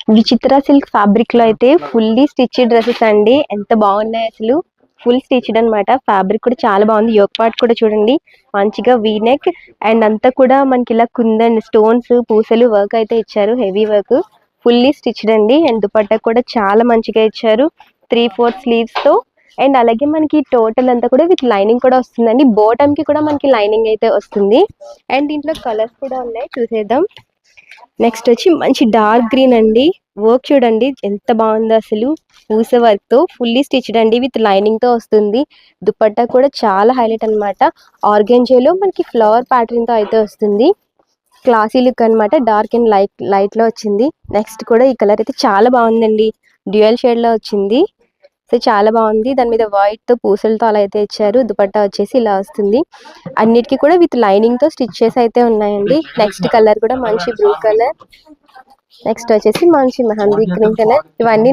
విచిత్ర silk fabric లో అయితే ఫుల్లీ స్టిచ్ డ్రెస్సెస్ అండి. ఎంత బాగున్నాయి అసలు. ఫుల్ స్టిచ్డ్ అన్నమాట. ఫ్యాబ్రిక్ కూడా చాలా బాగుంది. యోక్ పార్ట్ కూడా చూడండి మంచిగా వీ నెక్ అండ్ అంతా కూడా మనకి ఇలా కుందన్ స్టోన్స్ పూసలు వర్క్ అయితే ఇచ్చారు. హెవీ వర్క్ ఫుల్లీ స్టిచ్డ్ అండి. అండ్ దుపట్టా కూడా చాలా మంచిగా ఇచ్చారు. 3/4 స్లీవ్స్ తో అండ్ అలాగే మనకి టోటల్ అంతా కూడా విత్ లైనింగ్ కూడా వస్తుందండి. బాటమ్ కి కూడా మనకి లైనింగ్ అయితే వస్తుంది. అండ్ దీంట్లో కలర్స్ కూడా ఉన్నాయి, చూసేద్దాం. నెక్స్ట్ వచ్చి మంచి డార్క్ గ్రీన్ అండి. వర్క్ చూడండి ఎంత బాగుందో అసలు. పూస వర్క్ తో ఫుల్లీ స్టిచ్డ్ అండి. విత్ లైనింగ్ తో వస్తుంది. దుపట్టా కూడా చాలా హైలైట్ అన్నమాట. ఆర్గెంజాలో మనకి ఫ్లవర్ ప్యాటర్న్ తో అయితే వస్తుంది. క్లాసీ లుక్ అన్నమాట. డార్క్ అండ్ లైట్ లో వచ్చింది. నెక్స్ట్ కూడా ఈ కలర్ అయితే చాలా బాగుందండి. డ్యూయల్ షేడ్ లో వచ్చింది. సో చాలా బాగుంది. దాని మీద వైట్ తో పూసలతో అలా అయితే ఇచ్చారు. దుపట్టా వచ్చేసి ఇలా వస్తుంది. అన్నిటికీ కూడా విత్ లైనింగ్ తో స్టిచ్ చేసి అయితే ఉన్నాయండి. నెక్స్ట్ కలర్ కూడా మంచి బ్లూ కలర్. నెక్స్ట్ వచ్చేసి మంచి మెహందీ గ్రీన్ కలర్. ఇవన్నీ